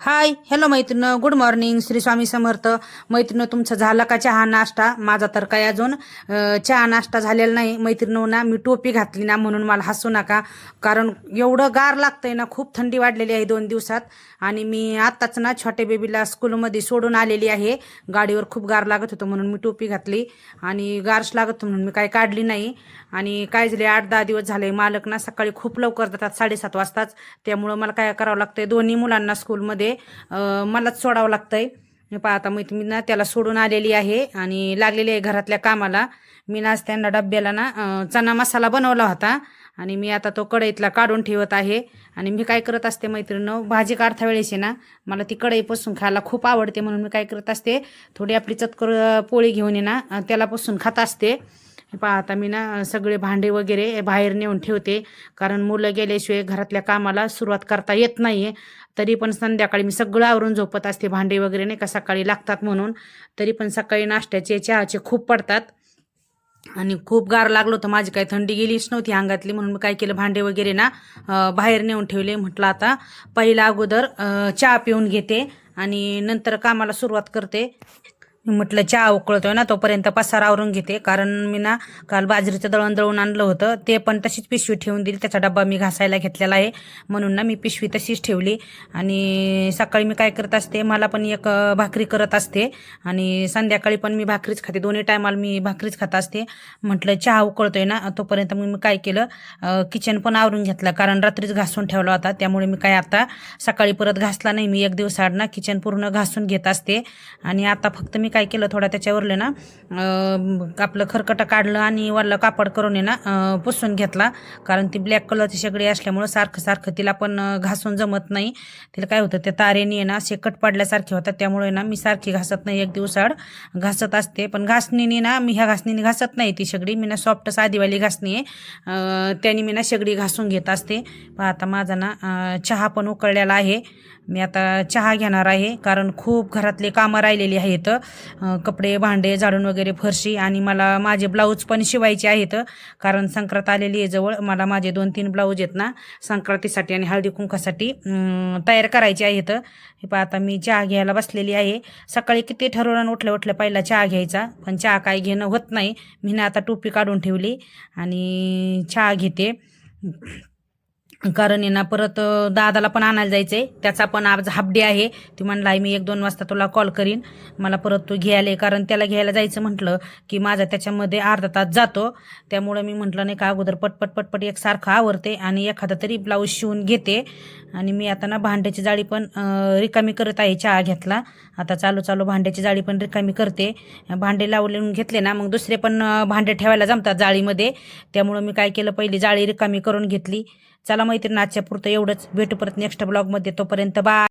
Hi hello मैत्रिणी, good morning. Shri Swami Samarth. मैत्रिणी, तुमचा झाला का चहा नाश्ता? माझा तर काय अजून चहा नाश्ता झालेला नाही. मैत्रिणी ना, मी टोपी घातली ना म्हणून मला हसू नका, कारण एवढं गार लागतंय ना, खूप थंडी वाढलेली आहे 2 दिवसात. आणि मी आत्ताच ना छोट्या बेबीला स्कूलमध्ये सोडून आलेली आहे. गाडीवर खूप गार लागत होतं म्हणून मी टोपी घातली, आणि गारच लागत होतं म्हणून मी काही काढली नाही. आणि काय झाले, 8-10 दिवस झाले मालक ना सकाळी खूप लवकर जातात, 7:30 वाजताच. त्यामुळं मला काय करावं लागतंय, दोन्ही मुलांना स्कूलमध्ये मलाच सोडावं लागतंय. मी आता मी ना त्याला सोडून आलेली आहे आणि लागलेली आहे घरातल्या कामाला. मी ना आज त्यांना डब्याला ना चना मसाला बनवला होता, आणि मी आता तो कढईतला काढून ठेवत आहे. आणि मी काय करत असते मैत्रिणी, भाजी काढता वेळेस ना मला ती कढईपासून खायला खूप आवडते, म्हणून मी काय करत असते, थोडी आपली चतकर पोळी घेऊन ना त्याला पासून खात असते. आता मी ना सगळे भांडे वगैरे बाहेर नेऊन ठेवते, कारण मुलं गेल्याशिवाय घरातल्या कामाला सुरुवात करता येत नाही. तरी पण संध्याकाळी मी सगळं आवरून झोपत असते, भांडे वगैरे नाही का सकाळी लागतात म्हणून. तरी पण सकाळी नाश्त्याचे चहाचे खूप पडतात, आणि खूप गार लागलो होतं, माझी काही थंडी गेलीच नव्हती अंगातली. म्हणून मी काय केलं, भांडे वगैरे ना बाहेर नेऊन ठेवले. म्हटलं आता पहिला अगोदर चहा पिऊन घेते आणि नंतर कामाला सुरुवात करते. म्हटलं चहा उकळतोय ना तोपर्यंत पसारा आवरून घेते, कारण मी ना काल बाजरीचं दळण दळून आणलं होतं, ते पण तशीच पिशवी ठेवून दिली. त्याचा डब्बा मी घासायला घेतलेला आहे, म्हणून ना मी पिशवी तशीच ठेवली. आणि सकाळी मी काय करत असते, मला पण एक भाकरी करत असते, आणि संध्याकाळी पण मी भाकरीच खाते. दोन्ही टायमाला मी भाकरीच खात असते. म्हटलं चहा उकळतोय ना तोपर्यंत मी काय केलं, किचन पण आवरून घेतलं, कारण रात्रीच घासून ठेवला होता. त्यामुळे मी काय आता सकाळी परत घासला नाही. मी एक दिवस आड ना किचन पूर्ण घासून घेत असते. आणि आता फक्त मी काय केलं, थोडा त्याच्यावरले ना आपलं खरकटं काढलं आणि वरलं कापड करून ना पुसून घेतला, कारण ती ब्लॅक कलरची शेगडी असल्यामुळं सारखं सारखं तिला पण घासून जमत नाही. तिला काय होतं, त्या तारेने ना शेकट पडल्यासारखे होतात. त्यामुळे ना मी सारखी घासत नाही, एक दिवसाआड घासत असते. पण घासणीने ना मी ह्या घासणीने घासत नाही ती शेगडी, मी ना सॉफ्ट साधीवाली घासणी आहे, त्याने मी ना शेगडी घासून घेत असते. पण आता माझा ना चहा पण उकळलेला आहे. मी आता चहा घेणार आहे, कारण खूप घरातले कामं राहिलेली आहेत, कपडे भांडे झाडून वगैरे, फरशी, आणि मला माझे ब्लाऊज पण शिवायचे आहेत, कारण संक्रांत आलेली आहे जवळ. मला माझे 2-3 ब्लाऊज आहेत ना संक्रांतीसाठी आणि हळदी कुंकासाठी तयार करायचे आहेत. हे पहा, आता मी चहा घ्यायला बसलेली आहे. सकाळी किती ठरवून उठल्या पहिला चहा घ्यायचा, पण चहा काही घेणं होत नाही. मी ना आता टोपी काढून ठेवली आणि चहा घेते, कारण ना परत दादाला पण आणायला जायचं आहे. त्याचा पण आज हाफ डे आहे. ती म्हणला आहे मी 1-2 वाजता तुला कॉल करीन, मला परत तू घ्यायला, कारण त्याला घ्यायला जायचं म्हटलं की माझा त्याच्यामध्ये अर्धा तास जातो. त्यामुळं मी म्हटलं नाही का, अगोदर पटपट पटपट एकसारखं आवरते आणि एखादा तरी ब्लाऊज शिवून घेते. आणि मी आता ना भांड्याची जाळी पण रिकामी करत आहे. चहा घेतला, आता चालू भांड्याची जाळी पण रिकामी करते. भांडे लावून घेतले ना मग दुसरे पण भांडे ठेवायला जमतात जाळीमध्ये. त्यामुळं मी काय केलं, पहिली जाळी रिकामी करून घेतली. चला मैत्रिणी, आजच्या पुरतं एवढंच. भेटू परत नेक्स्ट ब्लॉगमध्ये. तोपर्यंत बाय.